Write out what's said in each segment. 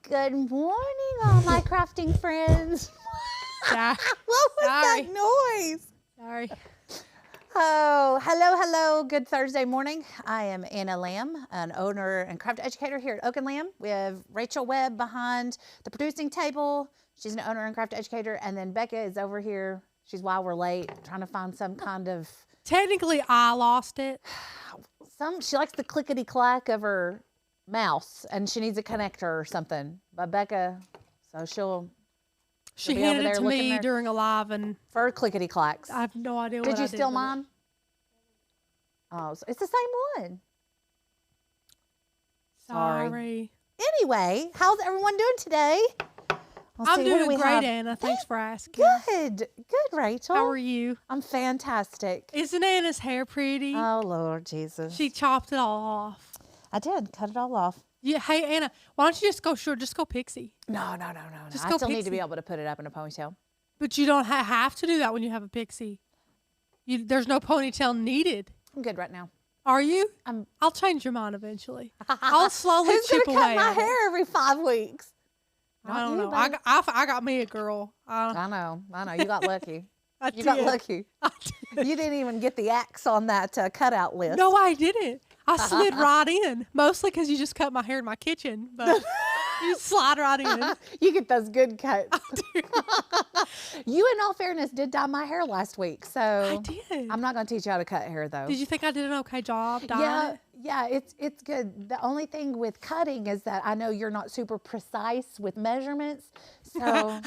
Good morning, all my crafting friends. Yeah. What was that noise? Sorry. Oh, hello. Good Thursday morning. I am Anna Lamb, an owner and craft educator here at Oak and Lamb. We have Rachel Webb behind the producing table. She's an owner and craft educator. And then Becca is over here. She's while we're late, trying to find some kind of... Technically, I lost it. She likes the clickety-clack of her mouse, and she needs a connector or something. But Becca, so She be over handed it there to looking me there. during a live, and For her clickety-clacks. I have no idea what Did I you did steal with it. mine? Oh, so it's the same one. Sorry. Anyway, how's everyone doing today? I'm doing great, Anna. Thanks for asking. Good, Rachel. How are you? I'm fantastic. Isn't Anna's hair pretty? Oh, Lord Jesus. She chopped it all off. I did, cut it all off. Yeah. Hey, Anna, why don't you just go short? Just go pixie. No. Just I go still need to pixie. be able to put it up in a ponytail. But you don't have to do that when you have a pixie. There's no ponytail needed. I'm good right now. Are you? I'll change your mind eventually. I'll slowly Who's chip gonna away. cut my at it. hair every 5 weeks? I don't you, know. buddy. I got me a girl. I know. You got lucky. You got lucky. I did. You didn't even get the axe on that cutout list. No, I didn't. I slid right in, mostly because you just cut my hair in my kitchen, but you slide right in. You get those good cuts. You, in all fairness, did dye my hair last week, so I did. I'm not going to teach you how to cut hair, though. Did you think I did an okay job dyeing it? Yeah, it's good. The only thing with cutting is that I know you're not super precise with measurements, so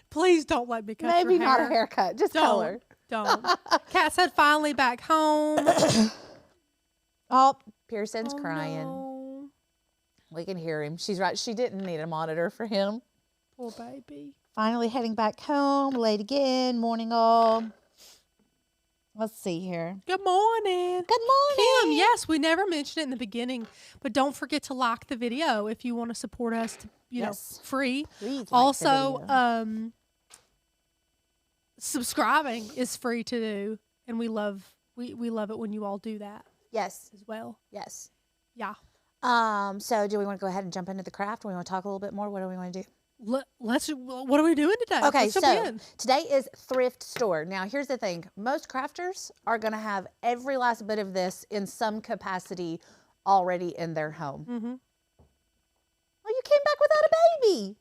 Please don't let me cut maybe your hair. not a haircut, just color. Don't. Kat said finally back home. Oh, Pearson's Oh, crying. no. We can hear him. She's right. She didn't need a monitor for him. Poor baby. Finally heading back home, late again, morning all. Let's see here. Good morning. Good morning. Kim, yes, we never mentioned it in the beginning, but don't forget to like the video if you want to support us, Yes. free. Please like the Also, video. subscribing is free to do, and we love it when you all do that Yes. as well. Yes. Yeah. So do we want to go ahead and jump into the craft? Or we want to talk a little bit more? What do we want to do? Let's. What are we doing today? Okay, Let's jump so in. today is thrift store. Now, here's the thing. Most crafters are going to have every last bit of this in some capacity already in their home. Mm-hmm. Well, you came back without a baby.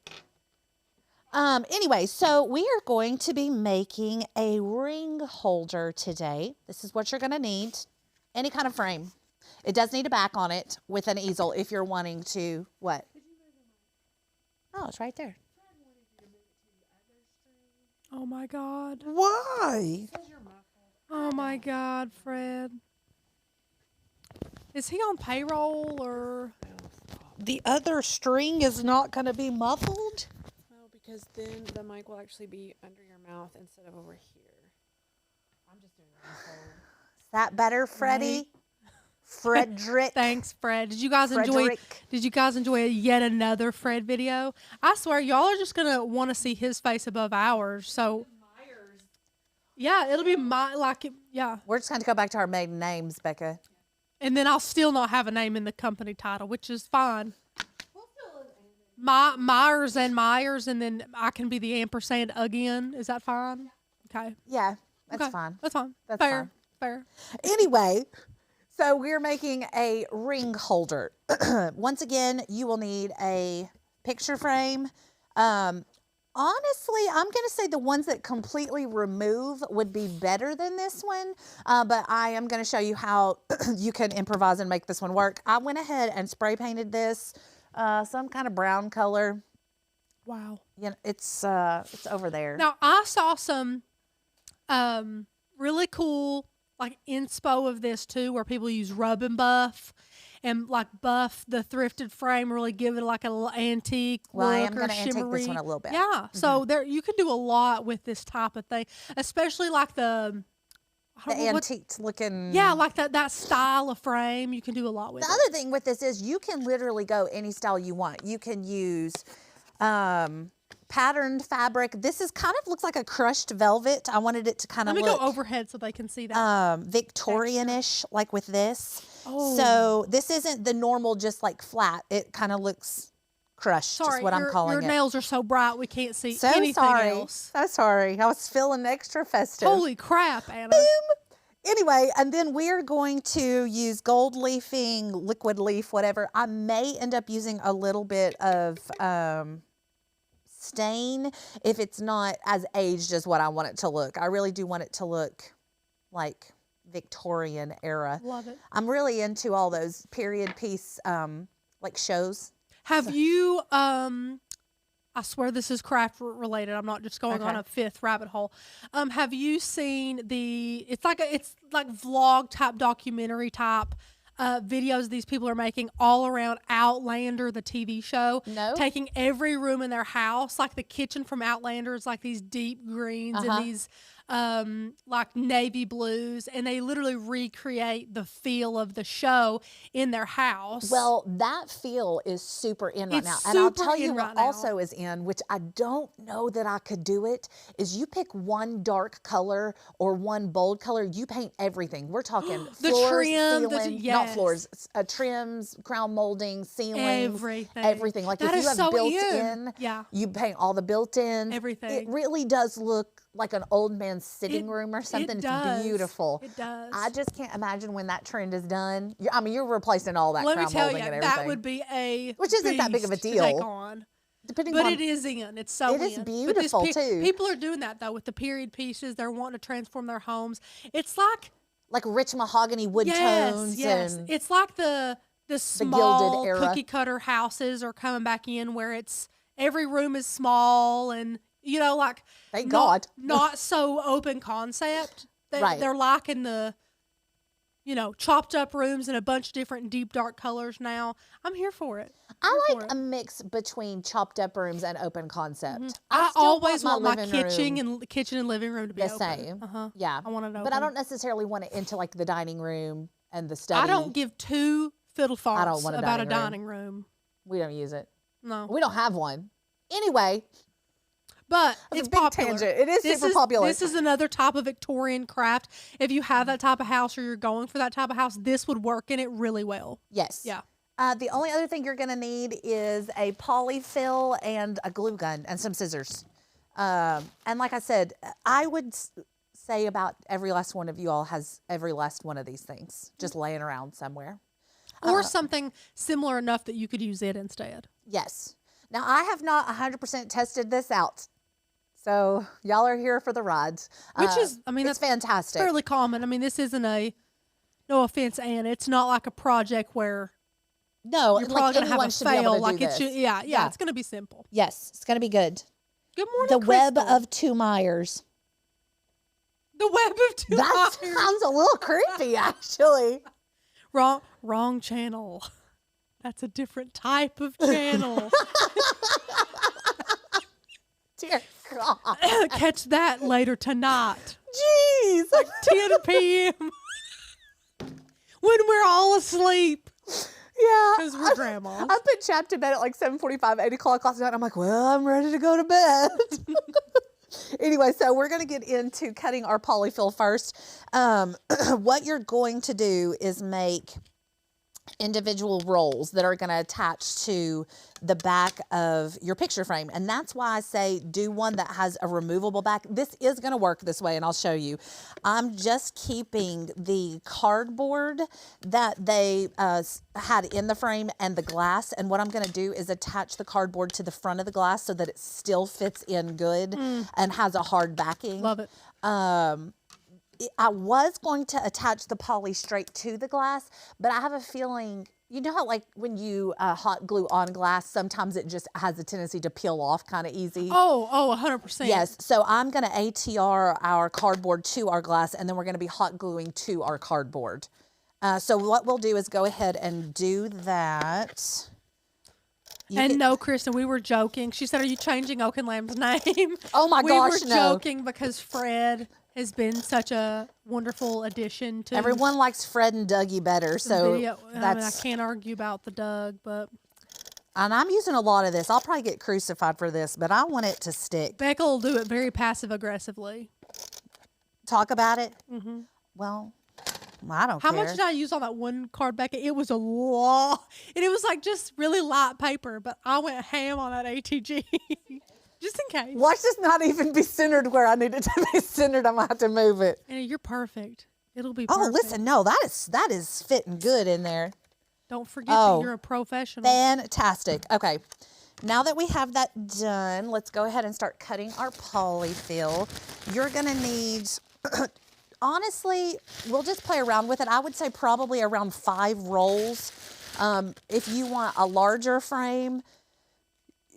Anyway, so we are going to be making a ring holder today. This is what you're going to need. Any kind of frame. It does need a back on it with an easel if you're wanting to, what? Oh, it's right there. Oh my God. Why? Oh my God, Fred. Is he on payroll or? The other string is not going to be muffled? No, because then the mic will actually be under your mouth instead of over here. I'm just doing it. Is that better, Freddie? Frederick? Thanks, Fred. Did you guys enjoy? Frederick. Did you guys enjoy yet another Fred video? I swear, y'all are just gonna want to see his face above ours. So, yeah, it'll be yeah. We're just going to go back to our maiden names, Becca. And then I'll still not have a name in the company title, which is fine. Myers, and then I can be the ampersand again. Is that fine? Okay. Yeah, that's Okay. fine. That's fine. That's Fair. fine. Fair. Anyway, so we're making a ring holder. Once again, you will need a picture frame. Honestly, I'm going to say the ones that completely remove would be better than this one, but I am going to show you how you can improvise and make this one work. I went ahead and spray painted this some kind of brown color. Wow. You know, it's over there. Now I saw some really cool like inspo of this too, where people use rub and buff and like buff the thrifted frame, really give it like a little antique Well, I look am or going to antique shimmery. this one a little bit. Yeah, so there you can do a lot with this type of thing, especially like The antique looking. Yeah, like that style of frame. You can do a lot with The it. other thing with this is you can literally go any style you want. You can use patterned fabric. This is kind of looks like a crushed velvet. I wanted it to kind Let of me look go overhead so they can see that. Victorian-ish, like with this. Oh. So this isn't the normal just like flat. It kind of looks crush. Sorry, is what I'm calling your it. nails are so bright we can't see So anything sorry. else. So sorry. I was feeling extra festive. Holy crap, Anna. Anyway, and then we're going to use gold leafing, liquid leaf, whatever. I may end up using a little bit of stain if it's not as aged as what I want it to look. I really do want it to look like Victorian era. Love it. I'm really into all those period piece like shows. Have you I swear this is craft related. I'm not just going on a fifth rabbit hole. Have you seen it's like vlog type documentary type videos these people are making all around Outlander, the TV show? No. Taking every room in their house, like the kitchen from Outlander is like these deep greens and these like navy blues, and they literally recreate the feel of the show in their house. Well, that feel is super in right It's now. And I'll super tell you in what right now. also is in, which I don't know that I could do it, is you pick one dark color or one bold color, you paint everything. We're talking The floors, trim, ceiling, not yes. floors, trims, crown molding, ceilings, Everything. Like That if is you have so built-in, Yeah. you paint all the built-ins. Everything. It really does look like an old man's sitting room or something. It does. It's beautiful. It does. I just can't imagine when that trend is done. I mean, you're replacing all that Let me crown tell molding you, and everything. that would be a Which isn't that big of a beast to deal. take on. Depending But on it is in. It's so It is in. beautiful, But too. People are doing that though with the period pieces. They're wanting to transform their homes. It's like like rich mahogany wood tones yes. and It's like the small Gilded era. cookie cutter houses are coming back in where it's every room is small and like Thank not, God. not so open concept. Right. They're liking the chopped up rooms in a bunch of different deep dark colors now. I'm here for it. I Here like for a it. mix between chopped up rooms and open concept. I still always want my living kitchen and living room to be the open. same. Yeah. I want to know. But I don't necessarily want it into like the dining room and the study. I don't give two fiddle I don't farts want a about a dining room. dining room. We don't use it. No. We don't have one. Anyway, But That's it's a big popular. tangent. It is super popular. This is another type of Victorian craft. If you have that type of house or you're going for that type of house, this would work in it really well. yes. Yeah. The only other thing you're going to need is a polyfill and a glue gun and some scissors. And like I said, I would say about every last one of you all has every last one of these things just laying around somewhere. Or something similar enough that you could use it instead. Yes. Now, I have not 100% tested this out. So y'all are here for the rides. Which is, I mean, it's that's fantastic. fairly common. I mean, this isn't no offense, Anne, it's not like a project where No, you're like probably going to have anyone a should be able fail. to Like do it's, this. yeah, Yeah. it's going to be simple. Yes, it's going to be good. Good morning, The Web Crystal. of Two Myers. The Web of Two That Myers. sounds a little creepy, actually. Wrong channel. That's a different type of channel. Dear God. Catch that later tonight. Jeez. 10 p.m. when we're all asleep. Yeah. Because we're grandmas. I've been chapped in bed at like 7:45, 8 o'clock last night. I'm like, well, I'm ready to go to bed. Anyway, so we're going to get into cutting our polyfill first. What you're going to do is make individual rolls that are going to attach to the back of your picture frame. And that's why I say do one that has a removable back. This is going to work this way, and I'll show you. I'm just keeping the cardboard that they had in the frame and the glass. And what I'm going to do is attach the cardboard to the front of the glass so that it still fits in good and has a hard backing. Love it. I was going to attach the poly straight to the glass, but I have a feeling, you know how like when you hot glue on glass, sometimes it just has a tendency to peel off kind of easy. Oh, 100%. Yes, so I'm going to ATR our cardboard to our glass, and then we're going to be hot gluing to our cardboard. So what we'll do is go ahead and do that. No, Kristen, we were joking. She said, "Are you changing Oak and Lamb's name?" Oh my gosh, We were no. joking because Fred has been such a wonderful addition to Everyone likes Fred and Dougie better, the so video. I mean, I that's. can't argue about the Doug, but And I'm using a lot of this. I'll probably get crucified for this, but I want it to stick. Becca will do it very passive aggressively. Talk about it. Well, I don't How care. much did I use on that one card, Becca? It was a lot. And it was like just really light paper, but I went ham on that ATG. Just in case. Watch this not even be centered where I need it to be centered. I'm going to have to move it. And you're perfect. It'll be Oh, perfect. listen, no, that is fitting good in there. Don't forget that you're a professional. Fantastic. Okay. Now that we have that done, let's go ahead and start cutting our polyfill. You're going to need, honestly, we'll just play around with it. I would say probably around 5 rolls. If you want a larger frame,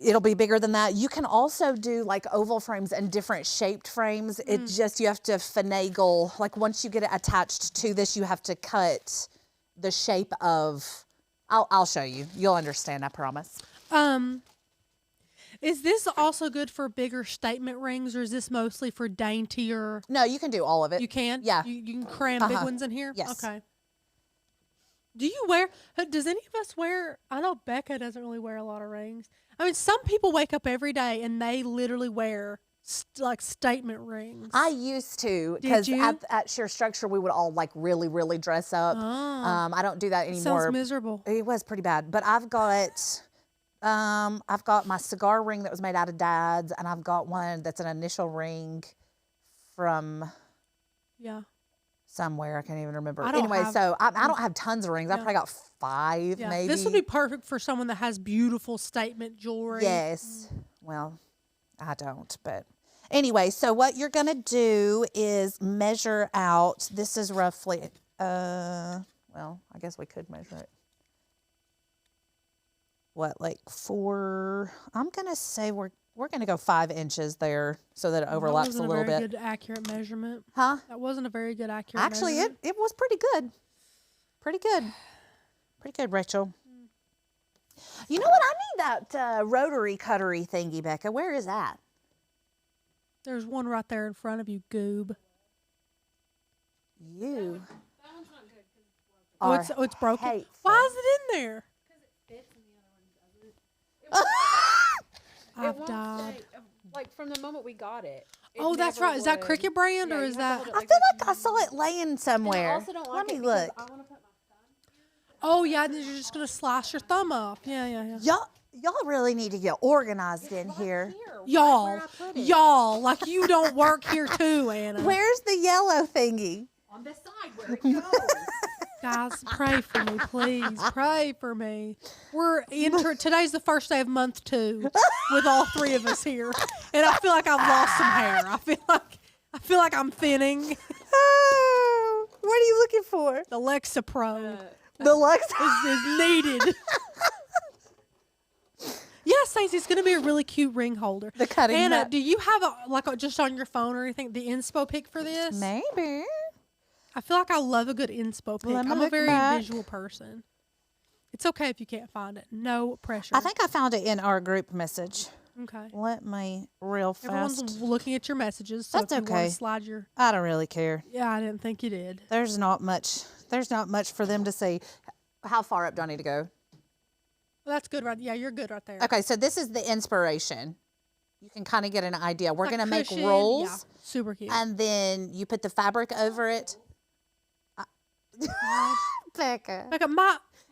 it'll be bigger than that. You can also do like oval frames and different shaped frames. It just, you have to finagle. Like once you get it attached to this, you have to cut the shape of, I'll show you. You'll understand, I promise. Is this also good for bigger statement rings, or is this mostly for daintier? No, you can do all of it. You can? Yeah. You can cram big ones in here? Yes. Okay. Do you wear, does any of us wear, I know Becca doesn't really wear a lot of rings. I mean, some people wake up every day and they literally wear like statement rings. I used to, Did because you? at Sheer Structure, we would all like really, really dress up. Oh. I don't do that anymore. Sounds miserable. It was pretty bad, but I've got my cigar ring that was made out of Dad's, and I've got one that's an initial ring from Yeah. somewhere. I can't even remember. I don't Anyway, have- so I don't have tons of rings. I Yeah. probably got 5, Yeah. maybe. This would be perfect for someone that has beautiful statement jewelry. Yes. Well, I don't, but anyway, so what you're going to do is measure out. This is roughly, well, I guess we could measure it. What, like 4? I'm going to say we're going to go 5 inches there so that it overlaps a little That wasn't a very bit. good accurate measurement. Huh? That wasn't a very good accurate Actually, measurement. it was pretty good. Pretty good. Pretty good, Rachel. You know what? I need that rotary cuttery thingy, Becca. Where is that? There's one right there in front of you, goob. You That one's not good because it's broken. Oh, are it's broken. hateful. Why is it in there? Because it fits and the other one doesn't. I've won't died. stay, like from the moment we got it. it Oh, that's never right. Is that would. Cricket brand, Yeah, or you is have to that? hold it I like feel this. like I saw it laying And I somewhere. also don't Let like me it look. because I want to put my Oh, yeah. Then you're just gonna slice your thumb off. Yeah, yeah, yeah. Y'all really need to get organized in here. Y'all, like you don't work here too, Anna. Where's the yellow thingy? on this side where it goes. Guys, pray for me, please. Pray for me. Today's the first day of month 2 with all 3 of us here, and I feel like I've lost some hair. I feel like I'm thinning. Oh, what are you looking for? The Lexapro The Lux. is needed. Yeah, Stacey, it's going to be a really cute ring holder. The cutting Anna, mat. do you have just on your phone or anything the inspo pic for this? Maybe. I feel like I love a good inspo pic. Let me I'm a look very back. visual person. It's okay if you can't find it. No pressure. I think I found it in our group message. Okay. Let me real fast. Everyone's looking at your messages, so That's if you want okay. to slide your. I don't really care. Yeah, I didn't think you did. There's not much for them to see. How far up do I need to go? Well, that's good, right? Yeah, you're good right there. Okay, so this is the inspiration. You can kind of get an idea. We're Like going to make cushion, rolls, Yeah, super cute. and then you put the fabric over it. Becca. Like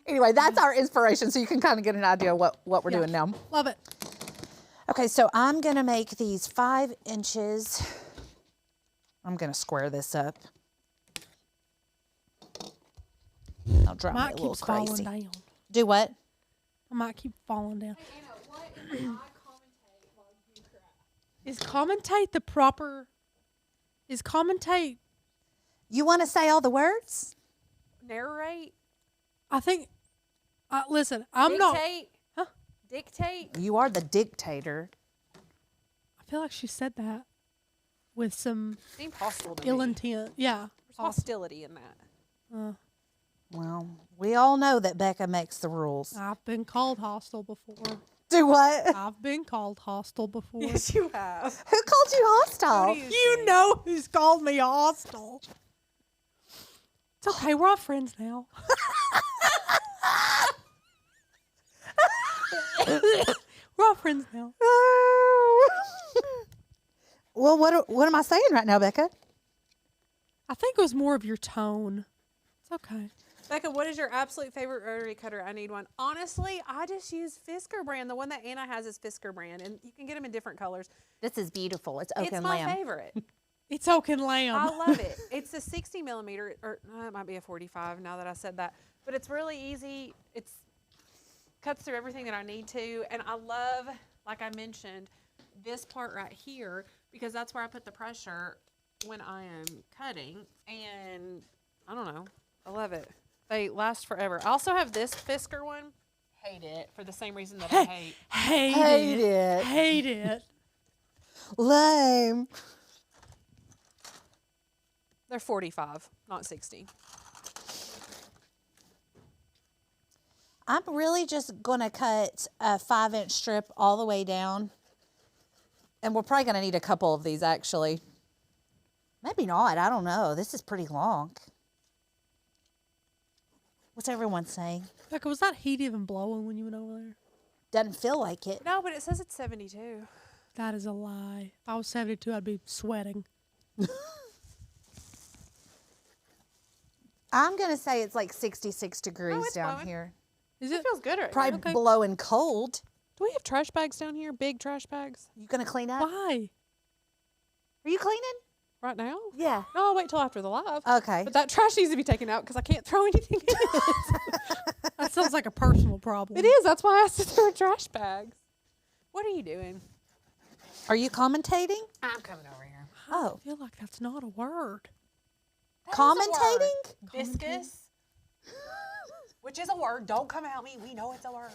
Anyway, that's our inspiration, so you can kind of get an idea of what we're doing now. love it. Okay, so I'm going to make these 5 inches. I'm going to square this up. I'll drive me a Might little keeps falling crazy. down. Do what? I might keep falling down. Anna, what if I commentate while you cry? Is commentate the proper? Is commentate? You want to say all the words? Narrate? I think. Listen, I'm not. Dictate? Huh? Dictate? You are the dictator. I feel like she said that with some Seemed hostile to ill me. intent. Yeah. There's hostility in that. Well, we all know that Becca makes the rules. I've been called hostile before. Do what? I've been called hostile before. Yes, you have. Who called you hostile? You know who's called me hostile. It's okay. We're all friends now. We're all friends now. Well, what am I saying right now, Becca? I think it was more of your tone. It's okay. Becca, what is your absolute favorite rotary cutter? I need one. Honestly, I just use Fisker brand. The one that Anna has is Fisker brand, and you can get them in different colors. This is beautiful. It's oak It's and my lamb. favorite. It's oak and lamb. I love it. It's a 60 millimeter, or no, it might be a 45 now that I said that. But it's really easy. It's cuts through everything that I need to. And I love, like I mentioned, this part right here, because that's where I put the pressure when I am cutting. And I don't know. I love it. They last forever. I also have this Fisker one. Hate it for the same reason that I hate. Hate it. Hate it. Lame. They're 45, not 60. I'm really just going to cut a 5-inch strip all the way down. And we're probably going to need a couple of these, actually. Maybe not. I don't know. This is pretty long. What's everyone saying? Becca, was that heat even blowing when you went over there? Doesn't feel like it. No, but it says it's 72. That is a lie. If I was 72, I'd be sweating. I'm going to say it's like 66 degrees it's down blowing. here. Is It it? feels good right Probably here. Okay. blowing cold. Do we have trash bags down here? Big trash bags? You going to clean up? Why? Are you cleaning? Right now? Yeah. No, I'll wait till after the live. Okay. But that trash needs to be taken out because I can't throw anything in it. That sounds like a personal problem. It is. That's why I asked if there were trash bags. What are you doing? Are you commentating? I'm coming over here. Oh. I feel like that's not a word. Commentating? Viscous. Which is a word. Don't come at me. We know it's a word.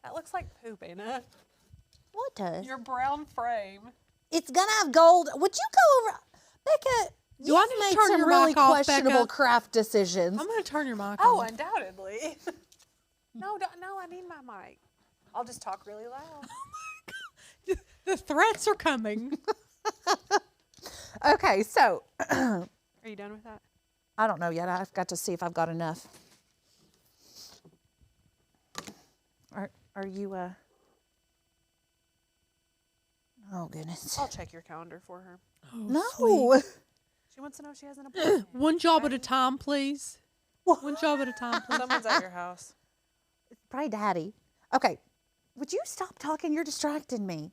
That looks like poop, Anna. What does? Your brown frame. It's going to have gold. Would you go over? Becca, Do I you've need to made turn some your really mic off, questionable Becca? craft decisions. I'm going to turn your mic Oh, on. undoubtedly. No, I need my mic. I'll just talk really loud. The threats are coming. Okay, so Are you done with that? I don't know yet. I've got to see if I've got enough. Are you Oh goodness. I'll check your calendar for her. No. Sweet. She wants to know if she has an appointment. One job at a time, please. One job at a time, please. Someone's at your house. Probably Daddy. Okay. Would you stop talking? You're distracting me.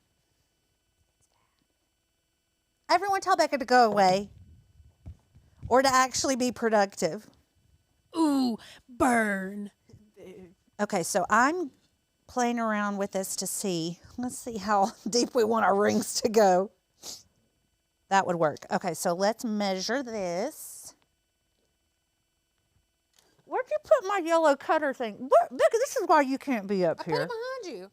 Everyone tell Becca to go away. Or to actually be productive. Ooh, burn. Okay, so I'm playing around with this to see. Let's see how deep we want our rings to go. That would work. Okay, so let's measure this. Where'd you put my yellow cutter thing? Becca, this is why you can't be up I put here. it behind you.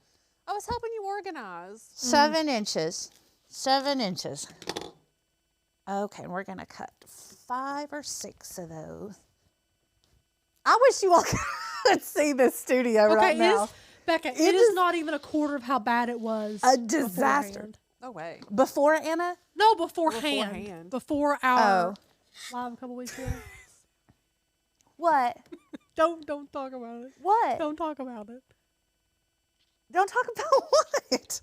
I was helping you organize. 7 inches. 7 inches. Okay, and we're going to cut 5 or 6 of those. I wish you all could see this studio right now. Becca, It it is is not even a quarter of how bad it was. a disaster. beforehand. No way. Before, Anna? No, beforehand. Beforehand. Before our Oh. live a couple weeks ago. What? Don't talk about it. What? Don't talk about it. Don't talk about what?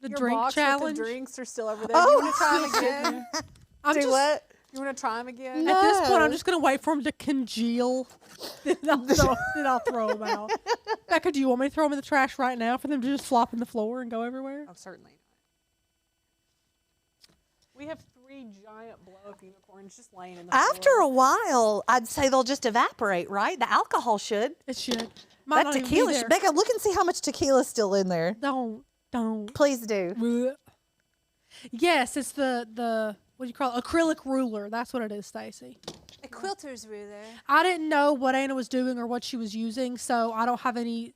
The Your drink box challenge. with the drinks are still over there. Oh. Do you want to try them again? I'm Do just, what? You want to try them again? No. At this point, I'm just going to wait for them to congeal. then I'll throw them out. Becca, do you want me to throw them in the trash right now for them to just flop in the floor and go everywhere? Oh, certainly not. We have 3 giant blow-up unicorns just laying in the After floor. a while, I'd say they'll just evaporate, right? The alcohol should. It should. Might That not even be tequila, there. Becca, look and see how much tequila's still in there. Don't. Please do. Blech. Yes, it's the what do you call it? Acrylic ruler. That's what it is, Stacy. A quilter's ruler. I didn't know what Anna was doing or what she was using, so I don't have any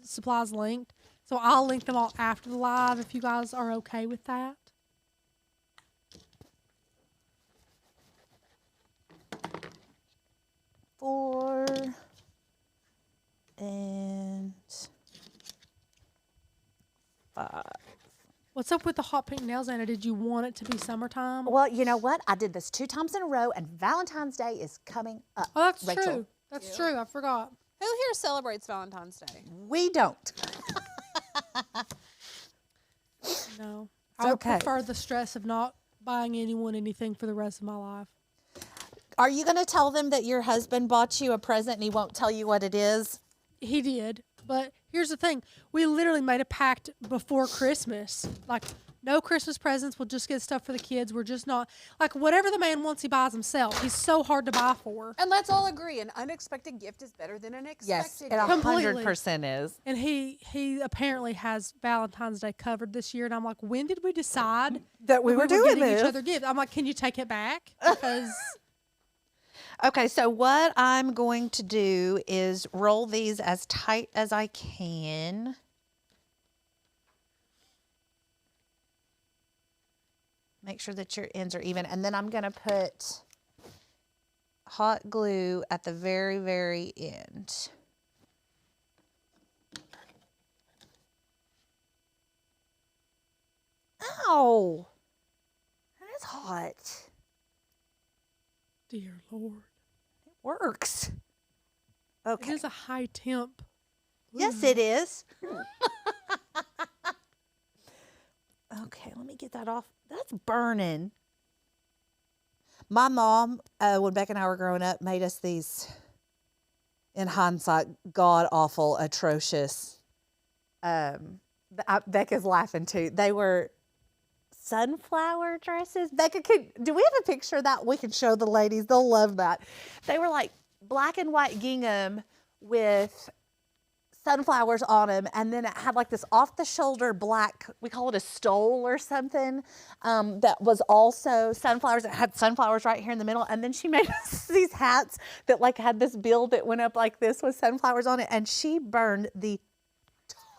supplies linked. So I'll link them all after the live if you guys are okay with that. Four and 5. What's up with the hot pink nails, Anna? Did you want it to be summertime? Well, you know what? I did this 2 times in a row, and Valentine's Day is coming up. Oh, that's Rachel. true. That's true. I forgot. Who here celebrates Valentine's Day? We don't. No. It's I would okay. prefer the stress of not buying anyone anything for the rest of my life. Are you going to tell them that your husband bought you a present and he won't tell you what it is? He did. But here's the thing. We literally made a pact before Christmas. Like, no Christmas presents. We'll just get stuff for the kids. We're just not... Like, whatever the man wants, he buys himself. He's so hard to buy for. And let's all agree, an unexpected gift is better than an Yes, expected it gift. 100% is. And he apparently has Valentine's Day covered this year. And I'm like, when did we decide That we were doing getting this? each other gifts? I'm like, can you take it back? Because... Okay, so what I'm going to do is roll these as tight as I can. Make sure that your ends are even. And then I'm going to put hot glue at the very, very end. Ow! That is hot. Dear Lord. Works. Okay. It is a high temp. Yes, it is. Okay, let me get that off. That's burning. My mom, when Beck and I were growing up, made us these, in hindsight, god-awful, atrocious. Becca's laughing too. They were sunflower dresses. Becca, do we have a picture of that? We can show the ladies. They'll love that. They were like black and white gingham with sunflowers on them, and then it had like this off-the-shoulder black, we call it a stole or something, that was also sunflowers. It had sunflowers right here in the middle, and then she made us these hats that like had this bill that went up like this with sunflowers on it, and she burned the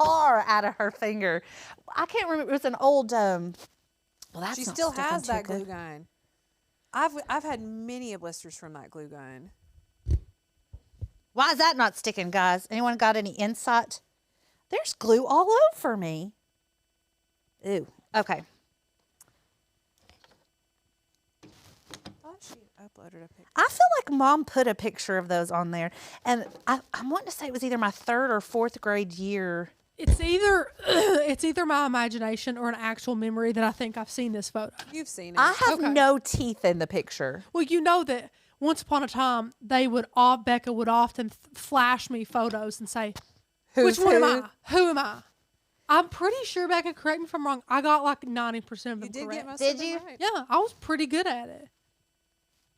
tar out of her finger. I can't remember. It was an old... well, that's She not still sticking has too that glue good. gun. I've had many blisters from that glue gun. Why is that not sticking, guys? Anyone got any insight? There's glue all over me. Ooh, okay. I thought she uploaded a picture. I feel like Mom put a picture of those on there. And I'm wanting to say it was either my 3rd or 4th grade year. It's either my imagination or an actual memory that I think I've seen this photo. You've seen it. I have Okay. no teeth in the picture. Well, you know that once upon a time, Becca would often flash me photos and say, Who's which one am who? I? Who am I? I'm pretty sure, Becca, correct me if I'm wrong, I got like 90% of them You did correct. get most Did of them you? right. Yeah, I was pretty good at it.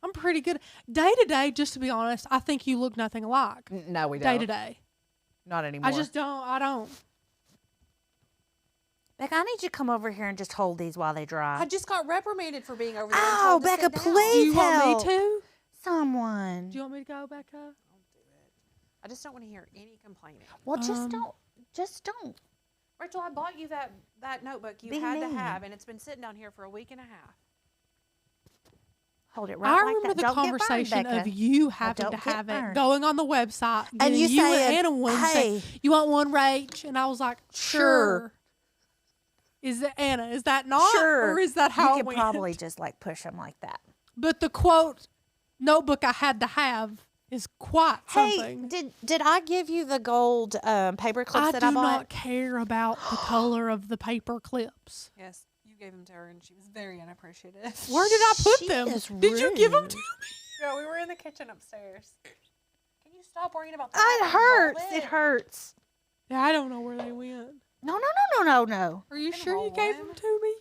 I'm pretty good. Day to day, just to be honest, I think you look nothing alike. No, we don't. Day to day. Not anymore. I don't. Becca, I need you to come over here and just hold these while they dry. I just got reprimanded for being over there. and Oh, told to Becca, sit down. please. Do you want help. me to? Someone. Do you want me to go, Becca? I just don't want to hear any complaining. Well, just don't. Rachel, I bought you that notebook you Be had to mean. have, and it's been sitting down here for a week and a half. Hold it right I like remember that. the Don't get burned, conversation Becca. of you having don't to get have it, burned. going on the website, And getting you saying, and Anna one hey. say, you want one, Rach? And I was like, sure. Is that Anna? Is that not? Sure. Or is that how you it could went? probably just like push them like that. But the quote notebook I had to have is quite something. Hey, did I give you the gold paper clips I that do I bought? not care about the color of the paper clips. Yes, you gave them to her, and she was very unappreciative. Where did I put She them? is Did you give them to rude. me? Yeah, we were in the kitchen upstairs. Can you stop worrying about that? It and roll hurts. It hurts. Yeah, I don't know where they went. No. Are you can sure you roll gave them. them to me?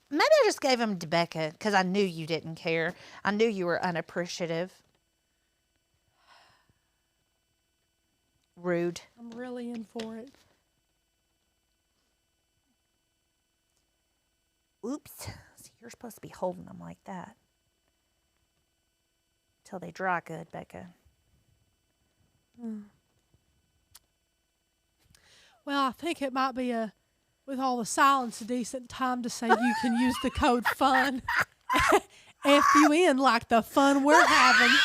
Maybe I just gave them to Becca because I knew you didn't care. I knew you were unappreciative. Rude. I'm really in for it. Oops. See, you're supposed to be holding them like that. Till they dry good, Becca. Well, I think it might be with all the silence, a decent time to say you can use the code FUN, FUN, like the fun we're having,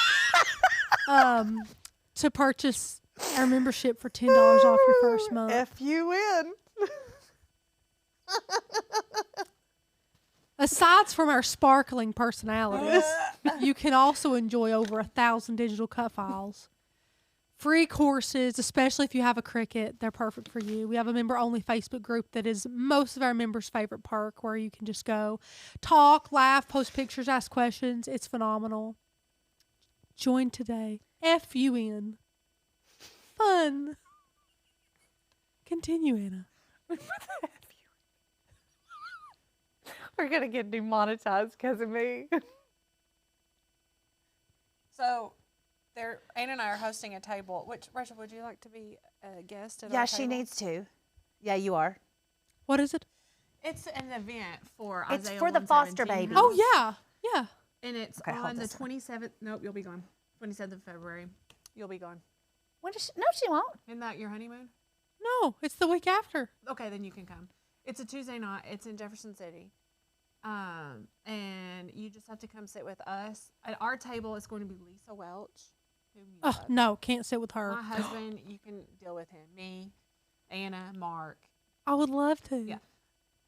to purchase our membership for $10 off your first month. FUN. Aside from our sparkling personalities, you can also enjoy over 1,000 digital cut files, Free courses, especially if you have a Cricut, they're perfect for you. We have a member-only Facebook group that is most of our members' favorite perk, where you can just go talk, laugh, post pictures, ask questions. It's phenomenal. Join today. FUN. Fun. Continue, Anna. We're going to get demonetized because of me. So, Anna and I are hosting a table. Which, Rachel, would you like to be a guest at Yeah, our she table? needs to. Yeah, you are. What is it? It's an event for It's Isaiah for the foster 117 babies. house. Oh, yeah. And it's Okay, hold on the this. 27th. Nope, you'll be gone. 27th of February. You'll be gone. When does she? No, she won't. Isn't that your honeymoon? No, it's the week after. Okay, then you can come. It's a Tuesday night. It's in Jefferson City. And you just have to come sit with us. At our table, it's going to be Lisa Welch. Whom you Oh, love. no, can't sit with her. My husband, you can deal with him. Me, Anna, Mark. I would love to. Yeah.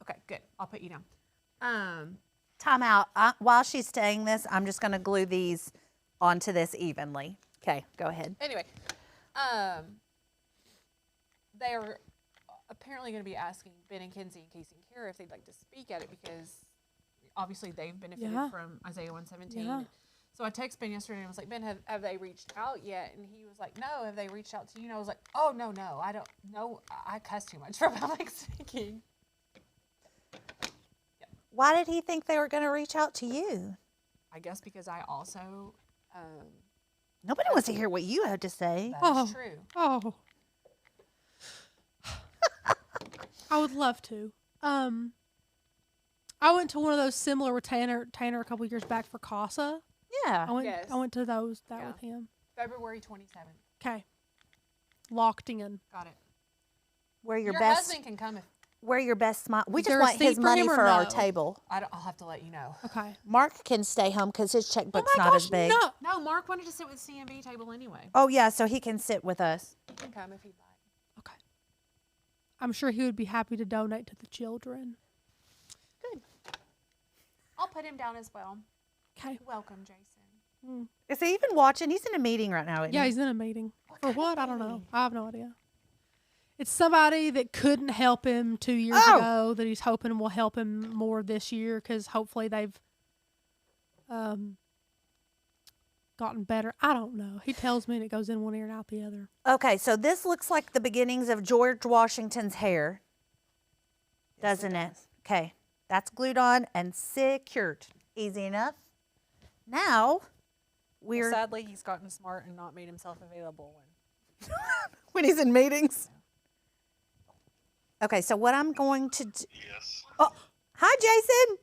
Okay, good. I'll put you down. Time out. While she's saying this, I'm just going to glue these onto this evenly. Okay, go ahead. Anyway, they are apparently going to be asking Ben and Kenzie and Casey and Kara if they'd like to speak at it, because obviously they've benefited Yeah. from Isaiah 117. Yeah. So I texted Ben yesterday and I was like, Ben, have they reached out yet? And he was like, no. Have they reached out to you? And I was like, oh, no. I don't know. I cuss too much for public speaking. Why did he think they were going to reach out to you? I guess because I also, Nobody wants to hear what you have to say. that is true. Oh. I would love to. I went to one of those similar with Tanner a couple years back for CASA. Yeah. Yes. I went to that Yeah. with him. February 27th. Okay. Locked in. Got it. Wear your Your best. husband can come if Wear your best smile. We Is just there a want his seat for money him or for our no? table. I'll have to let you know. Okay. Mark can stay home because his Oh checkbook's my not gosh, as big. no. No, Mark wanted to sit with CMB table anyway. Oh yeah, so he can sit with us. He can come if he'd like. Okay. I'm sure he would be happy to donate to the children. Good. I'll put him down as well. Okay. Welcome, Jason. Is he even watching? He's in a meeting right now. Isn't Yeah, he? he's in a meeting. For kind of what? I don't know. meeting? I have no idea. It's somebody that couldn't help him 2 years Oh! ago that he's hoping will help him more this year, because hopefully they've gotten better. I don't know. He tells me and it goes in one ear and out the other. Okay, so this looks like the beginnings of George Washington's hair, doesn't it? Okay, that's glued on and secured. Easy enough. Now we're Sadly, he's gotten smart and not made himself available when he's in meetings. Okay, so what I'm going to do. Yes. Oh, hi, Jason.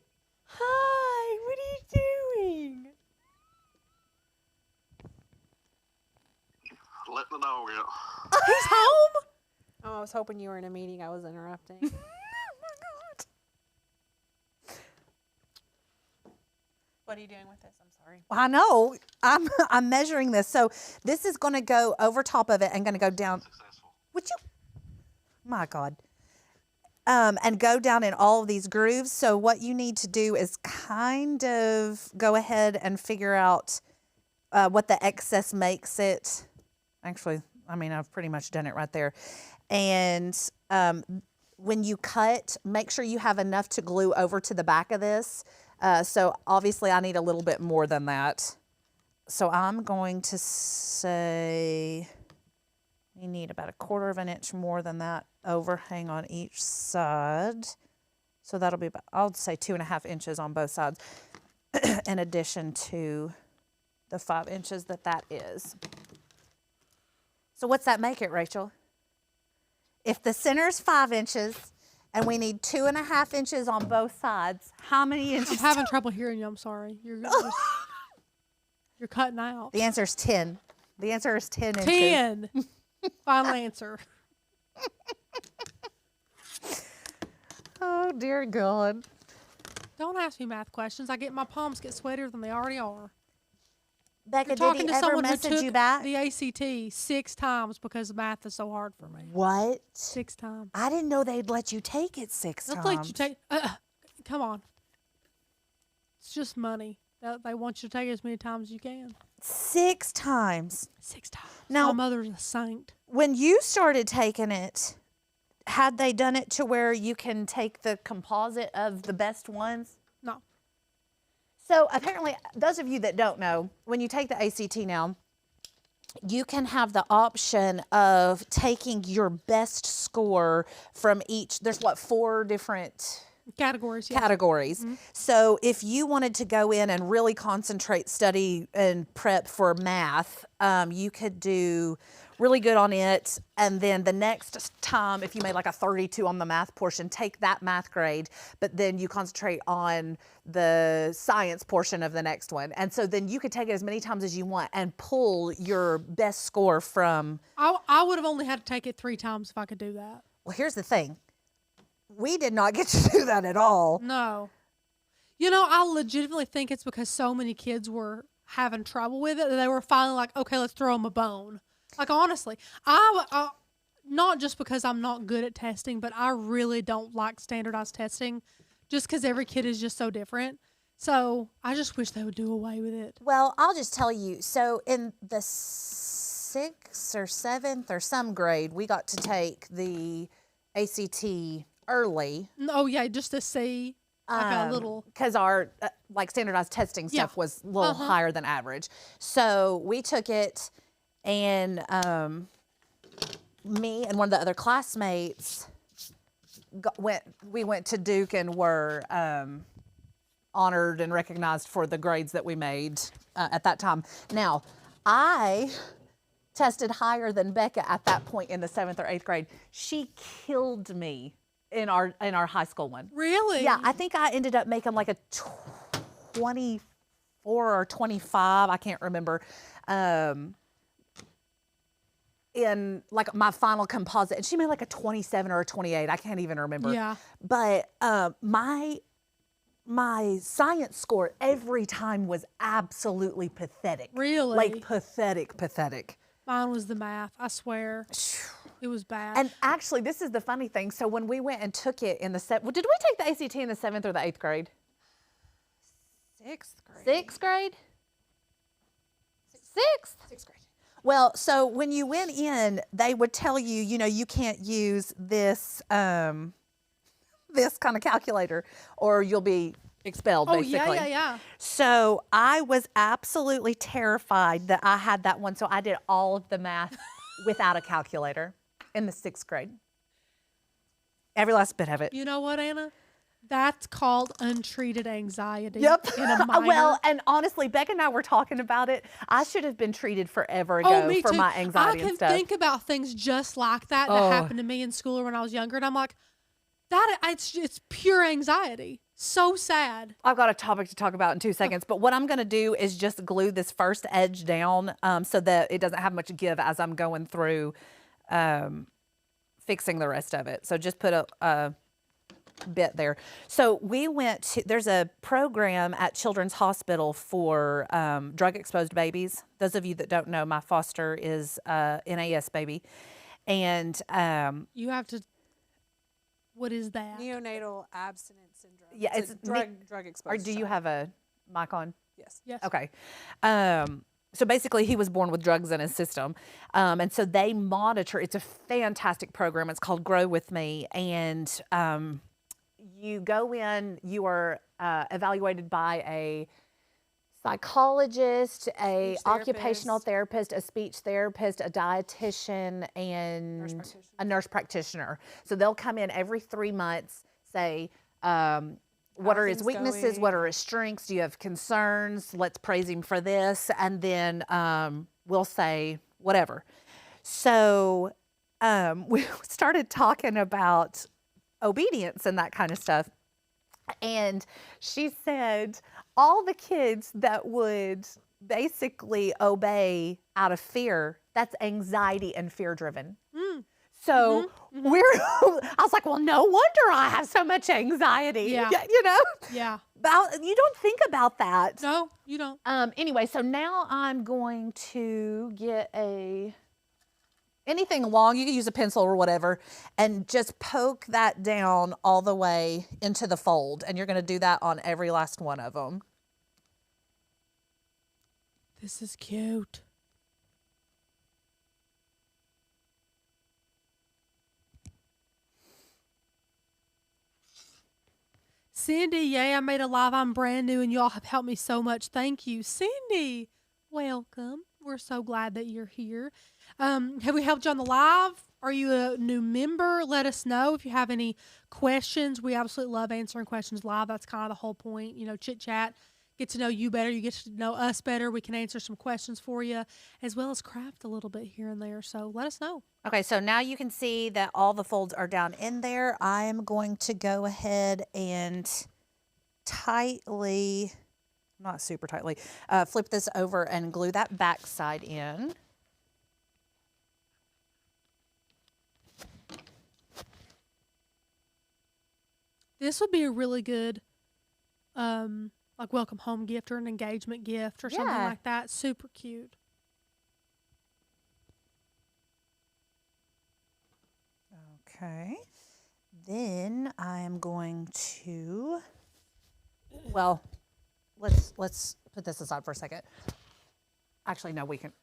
Hi. What are you doing? Let the dog out. He's home. Oh, I was hoping you were in a meeting. I was interrupting. Oh my God. What are you doing with this? I'm sorry. I know. I'm measuring this. So this is going to go over top of it and going to go down. Successful. Would you? My God. And go down in all of these grooves. So what you need to do is kind of go ahead and figure out what the excess makes it. Actually, I mean, I've pretty much done it right there. And when you cut, make sure you have enough to glue over to the back of this. So obviously I need a little bit more than that. So I'm going to say you need about 1/4 of an inch more than that overhang on each side. So that'll be about, I'll say 2.5 inches on both sides in addition to the 5 inches that is. So what's that make it, Rachel? If the center's 5 inches and we need 2.5 inches on both sides, how many I'm inches? having trouble hearing you. I'm sorry. You're cutting out. The answer is 10. The answer is 10 inches. 10. Final answer. Oh, dear God. Don't ask me math questions. My palms get sweatier than they already are. Becca, You're did talking he to ever someone who message took you back? the ACT 6 times because math is so hard for me. What? 6 times. I didn't know they'd let you take it 6 They'll times. let you take. Come on. It's just money. They want you to take it as many times as you can. 6 times. 6 times. Now- my mother's a saint. When you started taking it, had they done it to where you can take the composite of the best ones? No. So apparently, those of you that don't know, when you take the ACT now, you can have the option of taking your best score from each. There's 4 different Categories, yeah. categories. So if you wanted to go in and really concentrate, study, and prep for math, you could do really good on it. And then the next time, if you made like a 32 on the math portion, take that math grade, but then you concentrate on the science portion of the next one. And so then you could take it as many times as you want and pull your best score from. I would have only had to take it 3 times if I could do that. Well, here's the thing. We did not get to do that at all. No. You know, I legitimately think it's because so many kids were having trouble with it that they were finally like, okay, let's throw them a bone. Like, honestly, I not just because I'm not good at testing, but I really don't like standardized testing just because every kid is just so different. So I just wish they would do away with it. Well, I'll just tell you. So in the 6th or 7th or some grade, we got to take the ACT early. Oh, yeah, just to see like a little. Because our like standardized testing stuff was a little higher than average. So we took it, and me and one of the other classmates we went to Duke and were honored and recognized for the grades that we made at that time. Now, I tested higher than Becca at that point in the 7th or 8th grade. She killed me in our high school one. Really? Yeah, I think I ended up making like a 24 or 25, I can't remember, in like my final composite. And she made like a 27 or a 28, I can't even remember. Yeah. But my science score every time was absolutely pathetic. Really? Like pathetic. Mine was the math, I swear. It was bad. And actually, this is the funny thing. So when we went and took it in the did we take the ACT in the 7th or the 8th grade? 6th grade. 6th grade? 6th grade. Well, so when you went in, they would tell you, you can't use this this kind of calculator or you'll be expelled, basically. Yeah. So I was absolutely terrified that I had that one. So I did all of the math without a calculator in the 6th grade. Every last bit of it. You know what, Anna? That's called untreated anxiety. Yep. In a minor. Well, and honestly, Becca and I were talking about it. I should have been treated forever ago me for too. my anxiety and stuff. I can think about things just like that happened to me in school or when I was younger, and I'm like, it's pure anxiety. So sad. I've got a topic to talk about in 2 seconds, but what I'm going to do is just glue this first edge down so that it doesn't have much give as I'm going through fixing the rest of it. So just put a bit there. So we went to, there's a program at Children's Hospital for drug-exposed babies. Those of you that don't know, my foster is NAS baby. And you have to, what is that? Neonatal abstinence syndrome. Yeah, it's drug exposure. Or do you have a mic on? Yes. Yes. Okay. So basically, he was born with drugs in his system. And so they monitor. It's a fantastic program. It's called Grow With Me. And you go in, you are evaluated by a psychologist, a occupational therapist, a speech therapist, a dietitian, and a nurse practitioner. So they'll come in every 3 months, say, what are his weaknesses? What are his strengths? Do you have concerns? Let's praise him for this. And then we'll say whatever. So we started talking about obedience and that kind of stuff. And she said all the kids that would basically obey out of fear, that's anxiety and fear driven. So I was like, well, no wonder I have so much anxiety. Yeah. You know? Yeah. You don't think about that. No, you don't. Anyway, so now I'm going to get anything long, you can use a pencil or whatever, and just poke that down all the way into the fold. And you're going to do that on every last one of them. This is cute. Cindy, yay, I made a live. I'm brand new and y'all have helped me so much. Thank you. Cindy, welcome. We're so glad that you're here. Have we helped you on the live? Are you a new member? Let us know if you have any questions. We absolutely love answering questions live. That's kind of the whole point. You know, chit chat, get to know you better. You get to know us better. We can answer some questions for you as well as craft a little bit here and there. So let us know. Okay, so now you can see that all the folds are down in there. I am going to go ahead and tightly, not super tightly, flip this over and glue that back side in. This would be a really good, like welcome home gift or an engagement gift or something like that. Super cute. Okay. Then I am going to, well, let's put this aside for a second. Actually, no, we can.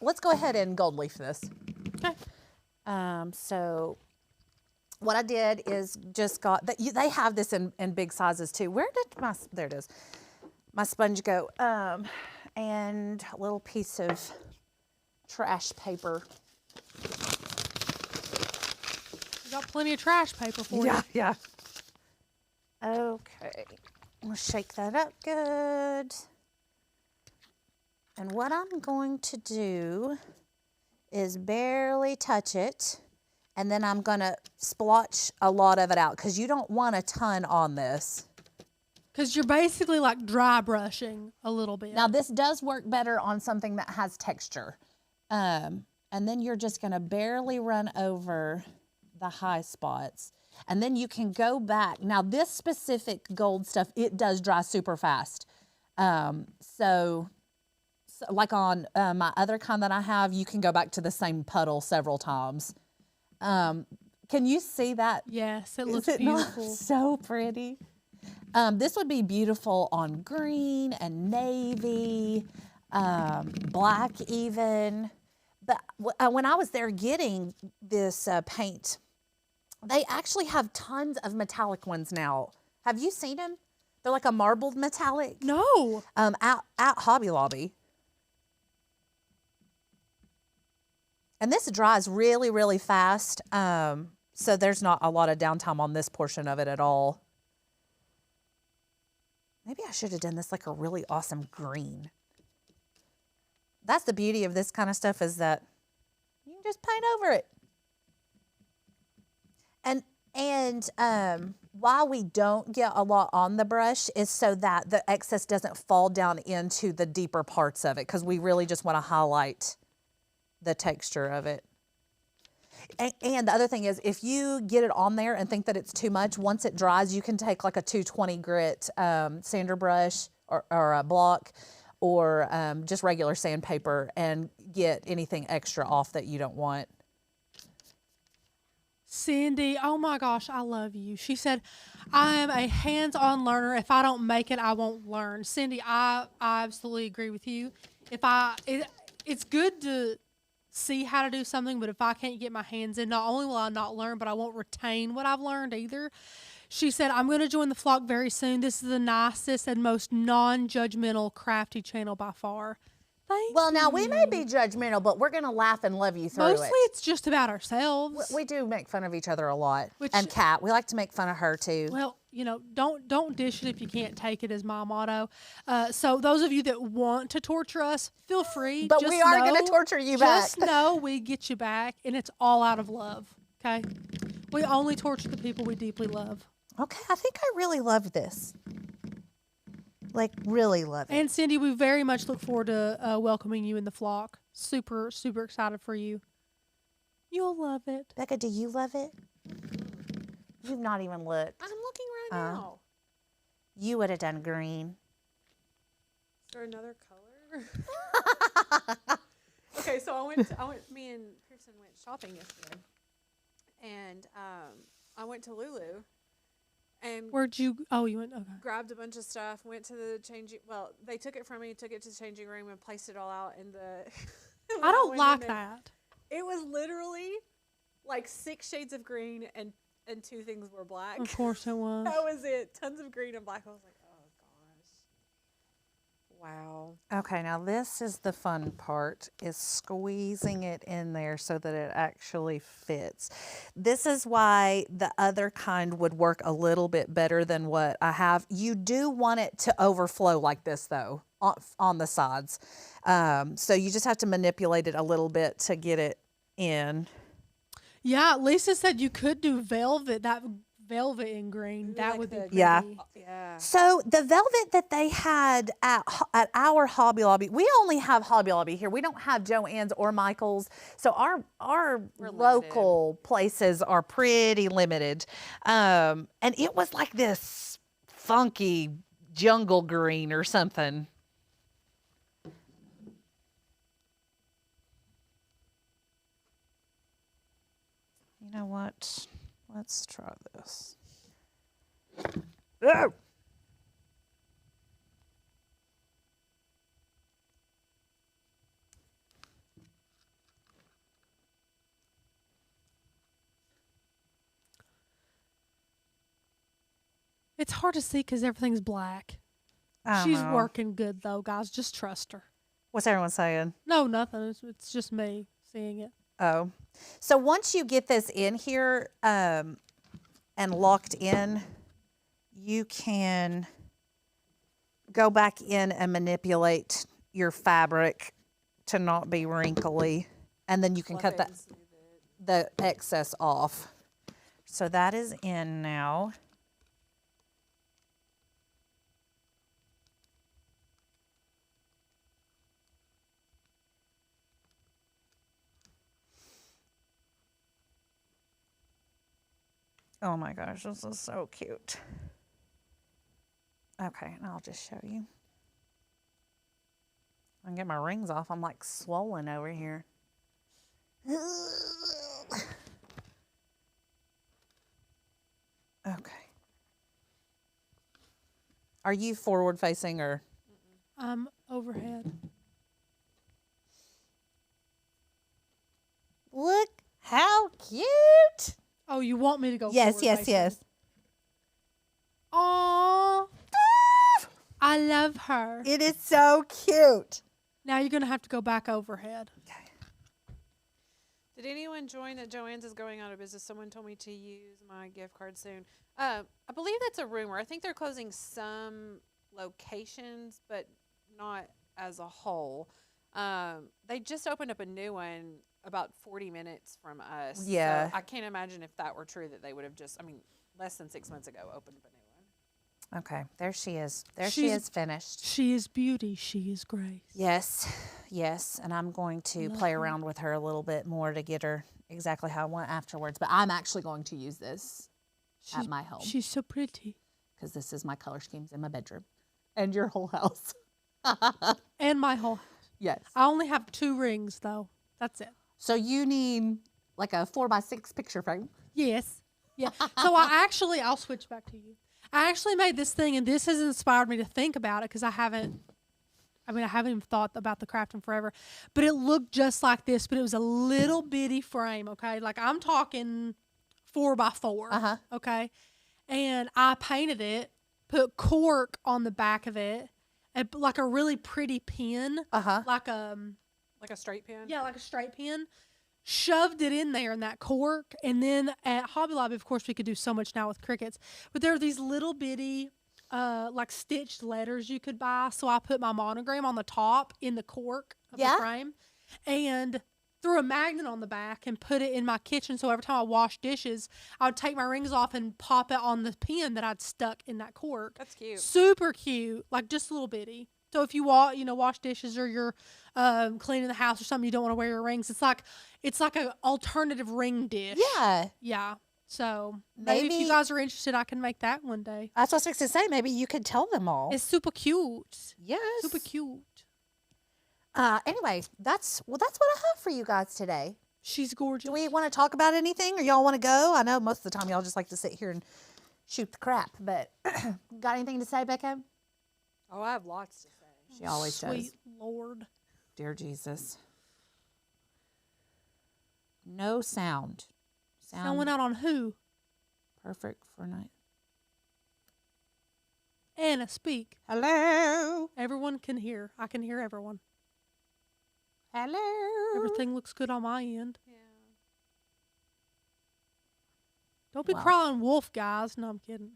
Let's go ahead and gold leaf this. Okay. So what I did is just got that. They have this in big sizes too. Where did there it is. My sponge go. And a little piece of trash paper. We got plenty of trash paper for you. Yeah. Okay. We'll shake that up good. And what I'm going to do is barely touch it. And then I'm going to splotch a lot of it out because you don't want a ton on this. Because you're basically like dry brushing a little bit. Now, this does work better on something that has texture. And then you're just going to barely run over the high spots. And then you can go back. Now, this specific gold stuff, it does dry super fast. So like on my other kind that I have, you can go back to the same puddle several times. Can you see that? Yes, it looks Is it not beautiful. so pretty? This would be beautiful on green and navy, black even. But when I was there getting this paint, they actually have tons of metallic ones now. Have you seen them? They're like a marbled metallic. No. At Hobby Lobby. And this dries really, really fast. So there's not a lot of downtime on this portion of it at all. Maybe I should have done this like a really awesome green. That's the beauty of this kind of stuff is that you can just paint over it. And why we don't get a lot on the brush is so that the excess doesn't fall down into the deeper parts of it because we really just want to highlight the texture of it. And the other thing is if you get it on there and think that it's too much, once it dries, you can take like a 220 grit sander brush or a block or just regular sandpaper and get anything extra off that you don't want. Cindy, oh my gosh, I love you. She said, I am a hands-on learner. If I don't make it, I won't learn. Cindy, I absolutely agree with you. It's good to see how to do something, but if I can't get my hands in, not only will I not learn, but I won't retain what I've learned either. She said, I'm going to join the flock very soon. This is the nicest and most non-judgmental crafty channel by far. Thank Well, you. now we may be judgmental, but we're going to laugh and love you through Mostly it. it's just about ourselves. We do make fun of each other a lot. Which- And Kat, we like to make fun of her too. Well, you know, don't dish it if you can't take it is my motto. So those of you that want to torture us, feel free. But Just we are going know- to torture you back. Just know we get you back, and it's all out of love, okay? We only torture the people we deeply love. Okay, I think I really love this. Like, really love it. And Cindy, we very much look forward to welcoming you in the flock. Super, super excited for you. You'll love it. Becca, do you love it? You've not even looked. I'm looking right now. You would have done green. Is there another color? Okay, so me and Pearson went shopping yesterday. And I went to Lulu. and Where'd you? Oh, you went. Okay. grabbed a bunch of stuff, went to the changing. Well, they took it from me, took it to the changing room, and placed it all out in the. when I don't went in like there, that. It was literally like 6 shades of green and 2 things were black. Of course it was. That was it. Tons of green and black. I was like, oh gosh. Wow. Okay, now this is the fun part, is squeezing it in there so that it actually fits. This is why the other kind would work a little bit better than what I have. You do want it to overflow like this though, on the sides. So you just have to manipulate it a little bit to get it in. Yeah, Lisa said you could do velvet. That velvet in green. Ooh, That like would be the- pretty. Yeah. Yeah. So the velvet that they had at our Hobby Lobby, we only have Hobby Lobby here. We don't have Joann's or Michael's. So our We're local places are pretty limited. And it was like this funky jungle green or something. You know what? Let's try this. Oh! It's hard to see because everything's black. I She's know. working good though, guys. Just trust her. What's everyone saying? No, nothing. It's just me seeing it. Oh, so once you get this in here and locked in, you can go back in and manipulate your fabric to not be wrinkly, and then you can cut Fluff it and smooth it. the excess off. So that is in now. Oh my gosh, this is so cute. Okay, and I'll just show you. I can get my rings off. I'm like swollen over here. Okay. Are you forward facing or? Overhead. Look how cute. Oh, you want me to go? Yes, forward yes, facing? yes. Aw, I love her. It is so cute. Now you're gonna have to go back overhead. Did anyone join that Joann's is going out of business? Someone told me to use my gift card soon. I believe that's a rumor. I think they're closing some locations, but not as a whole. They just opened up a new one about 40 minutes from us. Yeah. So I can't imagine if that were true that they would have just, less than 6 months ago opened up a new one. Okay, there she is. There she She's- is finished. She is beauty. She is grace. Yes, yes. And I'm going to play around with her a little bit more to get her exactly how I want afterwards. But I'm actually going to use this at my home She's so pretty. because this is my color schemes in my bedroom and your whole house. And my whole house. Yes. I only have 2 rings though. That's it. So you need like a 4x6 picture frame. Yes. Yeah. So I'll switch back to you. I actually made this thing, and this has inspired me to think about it because I haven't even thought about the craft in forever. But it looked just like this, but it was a little bitty frame, okay? Like I'm talking 4x4, Uh-huh. okay? And I painted it, put cork on the back of it, and like a really pretty pin, Uh-huh. like Like a straight pin? yeah, like a straight pin. Shoved it in there in that cork, and then at Hobby Lobby, of course, we could do so much now with Cricuts. But there are these little bitty, like stitched letters you could buy. So I put my monogram on the top in the cork of Yeah. the frame, and threw a magnet on the back and put it in my kitchen. So every time I wash dishes, I would take my rings off and pop it on the pin that I'd stuck in that cork. That's cute. Super cute, like just a little bitty. So if you wash dishes or you're cleaning the house or something, you don't want to wear your rings. It's like an alternative ring dish. Yeah. Yeah. So maybe if Maybe- you guys are interested, I can make that one day. That's what I was fixing to say. Maybe you could tell them all. It's super cute. Yes. Super cute. Anyway, that's what I have for you guys today. She's gorgeous. Do we want to talk about anything or y'all want to go? I know most of the time y'all just like to sit here and shoot the crap. But got anything to say, Becca? Oh, I have lots to say. She always Sweet does. Lord. Dear Jesus. No sound. Sound went out on who? Perfect for night. Anna, speak. Hello. Everyone can hear. I can hear everyone. Hello. Everything looks good on my end. Yeah. Don't be Wow. crying wolf, guys. No, I'm kidding.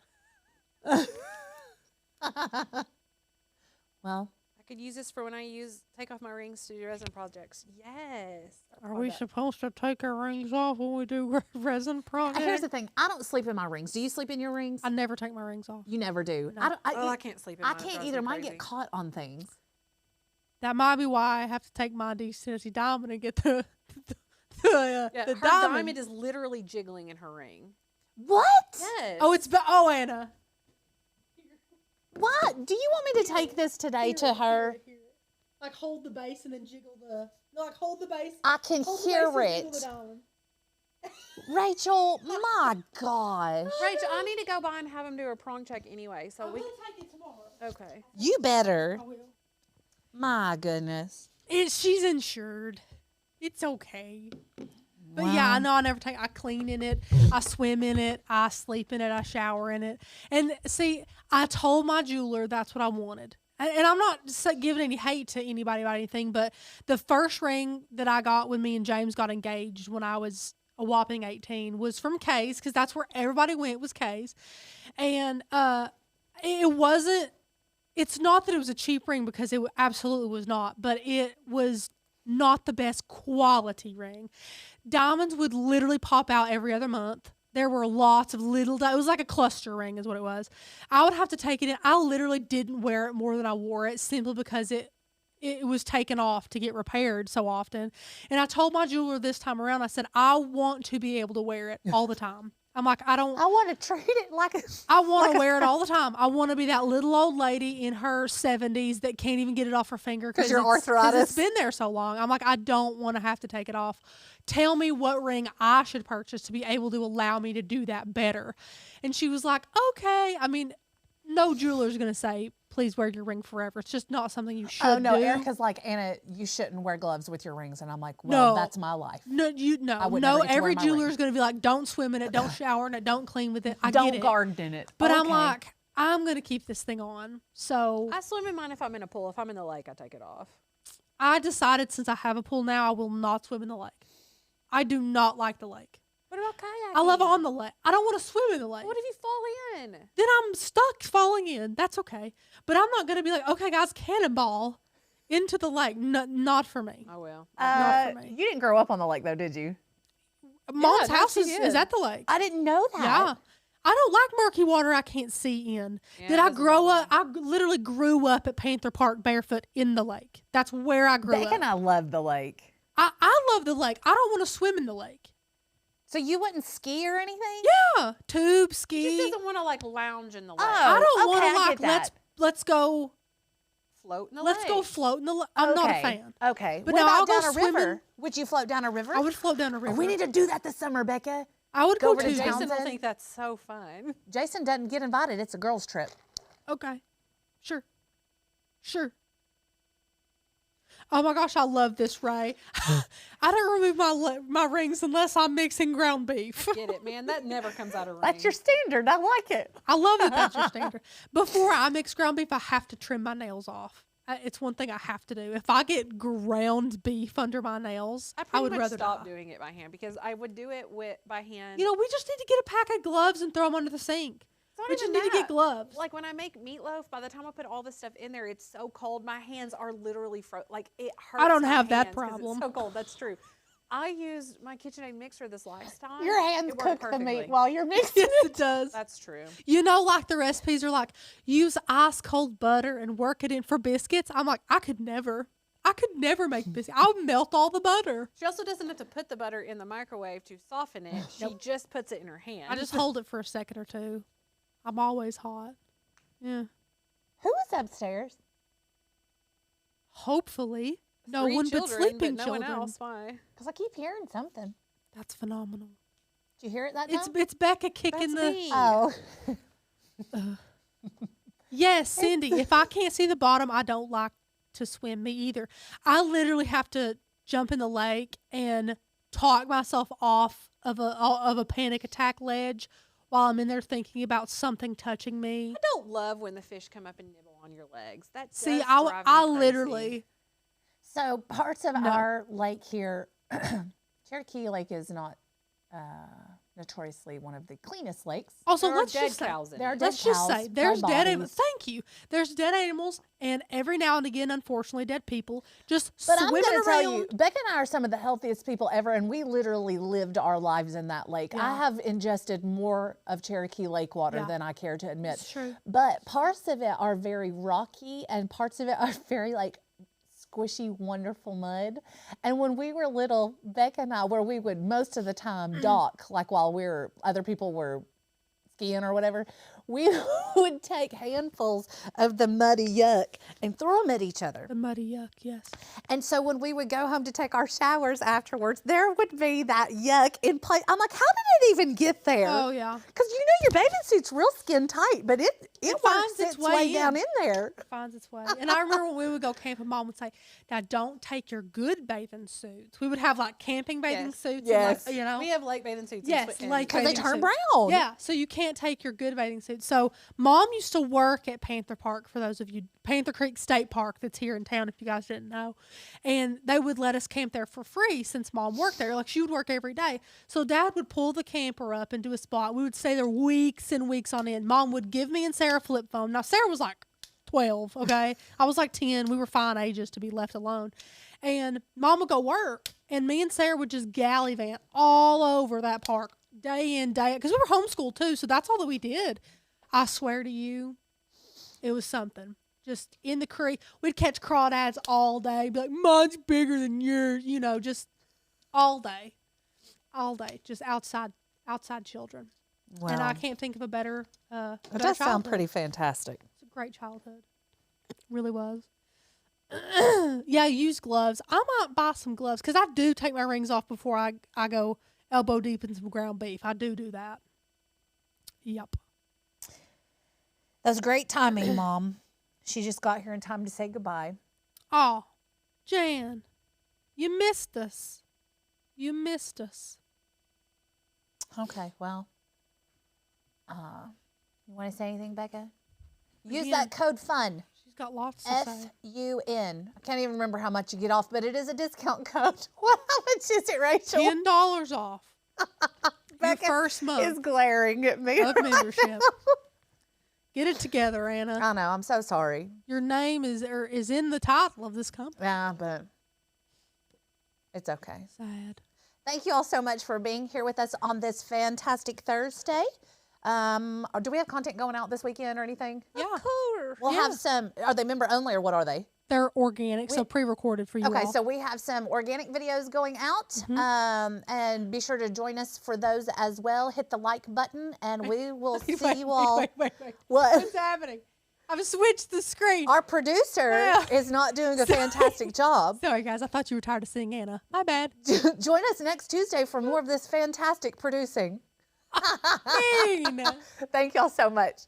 Well, I could use this for when I take off my rings to do resin projects. Yes. Are we supposed to take our rings off when we do resin projects? here's the thing. I don't sleep in my rings. Do you sleep in your rings? I never take my rings off. You never do. No. I don't. I can't sleep in I mine. It can't drives either. me Mine crazy. get caught on things. That might be why I have to take my Tennessee diamond and get the Yeah, the her diamond. diamond is literally jiggling in her ring. What? Yes. Oh, Anna. What? Do you want me to take this today to her? Like hold the base and then jiggle the. No, like hold the base. I can Hold the hear base and it. jiggle the diamond. Rachel, my gosh. Rachel, I need to go by and have him do a prong check anyway. So I we. will take it tomorrow. Okay. You better. I will. My goodness. She's insured. It's okay. But yeah, I know I never take. I clean in it. I swim in it. I sleep in it. I shower in it. And see, I told my jeweler that's what I wanted. And I'm not giving any hate to anybody about anything, but the first ring that I got when me and James got engaged when I was a whopping 18 was from Kay's, because that's where everybody went, was Kay's. And it wasn't, it's not that it was a cheap ring, because it absolutely was not, but it was not the best quality ring. Diamonds would literally pop out every other month. There were lots of little, it was like a cluster ring is what it was. I would have to take it in. I literally didn't wear it more than I wore it, simply because it was taken off to get repaired so often. And I told my jeweler this time around, I said, I want to be able to wear it all the time. I'm like, I want to treat it like a. I want to wear it all the time. I want to be that little old lady in her 70s that can't even get it off her finger Because your Because arthritis. it's been there so long. I'm like, I don't want to have to take it off. Tell me what ring I should purchase to be able to allow me to do that better. And she was like, okay. I mean, no jeweler's going to say, please wear your ring forever. It's just not something you should Oh no, do. Erica's like, Anna, you shouldn't wear gloves with your rings, and I'm like, well, No. that's my life. No, I would never get to wear every my jeweler's ring. going to be like, don't swim in it, don't shower in it, don't clean with it. I Don't get it. garden in it. But I'm Okay. like, I'm going to keep this thing on. So I swim in mine if I'm in a pool. If I'm in the lake, I take it off. I decided, since I have a pool now, I will not swim in the lake. I do not like the lake. What about kayaking? I love on the lake. I don't want to swim in the lake. What if you fall in? Then I'm stuck falling in. That's okay. But I'm not going to be like, okay, guys, cannonball into the lake. Not for me. I will. Not for me. You didn't grow up on the lake, though, did you? Mom's no, house she is did. at the lake. I didn't know that. Yeah. I don't like murky water I can't see in. Yeah, Did it I doesn't grow bother up? I literally grew up at Panther Park barefoot in the lake. That's where I grew Beck up. and I love the lake. I love the lake. I don't want to swim in the lake. So you wouldn't ski or anything? Yeah. Tube, She ski. just doesn't want to like lounge in the lake. Oh. I don't want okay, to I like, get that. let's go. Float in the Let's lake. go float in the lake. I'm not a Okay, fan. Okay. But what no, about I'll go down a swimming. river? Would you float down a river? I would float down a Oh, river. we need to do that this summer, Becca. I would go go over to too. Jason will Townsend. think that's so fun. Jason doesn't get invited. It's a girls' trip. Okay. Sure. Oh my gosh, I love this, Ray. I don't remove my rings unless I'm mixing ground beef. Get it, man. That never comes out of ring. That's your standard. I like it. I love that that's your standard. Before I mix ground beef, I have to trim my nails off. It's one thing I have to do. If I get ground beef under my nails, I I pretty would much rather stop die. doing it by hand because I would do it by hand. You know, we just need to get a pack of gloves and throw them under the sink. It's not We just even need to get that. gloves. Like when I make meatloaf, by the time I put all this stuff in there, it's so cold. My hands are literally like it hurts. I don't my have that hands 'cause problem. It's so cold. That's true. I used my KitchenAid mixer this last time. Your hands It worked cook the perfectly. meat while you're mixing Yes, it. it does. That's true. You know, like the recipes are like, use ice cold butter and work it in for biscuits. I'm like, I could never make biscuits. I would melt all the butter. She also doesn't have to put the butter in the microwave to soften it. She just puts it in her hand. I just hold it for a second or two. I'm always hot. Yeah. Who is upstairs? Hopefully. No 3 one but children, sleeping but no children. one else. Why? Because I keep hearing something. That's phenomenal. Did you hear it that It's time? it's Becca kicking That's the. me. Oh. Yes, Cindy. If I can't see the bottom, I don't like to swim. Me either. I literally have to jump in the lake and talk myself off of a panic attack ledge while I'm in there thinking about something touching me. I don't love when the fish come up and nibble on your legs. That See, does I drive me crazy. literally. So parts of No. our lake here, Cherokee Lake is not notoriously one of the cleanest lakes. Also, There are let's dead just say, cows in there are it. dead let's just cows, say there's dead animals. bodies. Thank you. There's dead animals, and every now and again, unfortunately, dead people just But I'm swimming going to around. tell you, Becca and I are some of the healthiest people ever, and we literally lived our lives in that lake. I Yeah. have ingested more of Cherokee Lake water Yeah. than I care to admit. It's true. But parts of it are very rocky, and parts of it are very like squishy, wonderful mud. And when we were little, Becca and I, where we would most of the time dock, like while other people were skiing or whatever, we would take handfuls of the muddy yuck and throw them at each other. The muddy yuck, yes. And so when we would go home to take our showers afterwards, there would be that yuck in place. I'm like, how did it even get there? Oh yeah. Because you know your bathing suit's real skin tight, but it finds works its way down in. in there. Finds its way. And I remember when we would go camping, Mom would say, "Now don't take your good bathing suits." We would have like camping bathing Yes. suits. Yes. And, like, you know. We have lake bathing suits. Yes, lake Because they bathing turn suits. brown. Yeah, so you can't take your good bathing suit. So Mom used to work at Panther Park, for those of you, Panther Creek State Park that's here in town, if you guys didn't know. And they would let us camp there for free since Mom worked there. Like, she would work every day. So Dad would pull the camper up into a spot. We would stay there weeks and weeks on end. Mom would give me and Sarah a flip phone. Now, Sarah was like 12, okay? I was like 10. We were fine ages to be left alone. And Mom would go work, and me and Sarah would just gallivant all over that park day in, day out. Because we were homeschooled, too, so that's all that we did. I swear to you, it was something. Just in the creek. We'd catch crawdads all day. Be like, mine's bigger than yours. You know, just all day. All day. Just outside children. Wow. And I can't think of a better It better does sound childhood. pretty fantastic. It's a great childhood. Really was. Yeah, use gloves. I might buy some gloves because I do take my rings off before I go elbow deep in some ground beef. I do that. Yep. That was great timing, Mom. She just got here in time to say goodbye. Oh, Jan, you missed us. You missed us. Okay, well, you want to say anything, Becca? Use Again. that code FUN. She's got lots to say. FUN. I can't even remember how much you get off, but it is a discount code. How much is it, Rachel? $10 off. Your Becca first is month glaring at me. of membership. Get it together, Anna. I know. I'm so sorry. Your name is in the title of this company. Yeah, but it's okay. Sad. Thank you all so much for being here with us on this fantastic Thursday. Do we have content going out this weekend or anything? Yeah. We'll Yeah. have some. Are they member only or what are they? They're organic, so pre-recorded for you Okay, all. so we have some organic videos going out, and be sure to join us for those as well. Hit the like button, and we will see you all. Wait. What? What's happening? I've switched the screen. Our producer Yeah. is not doing a fantastic job. Sorry, guys. I thought you were tired of seeing Anna. My bad. Join us next Tuesday for more of this fantastic producing. Mean. Thank y'all so much.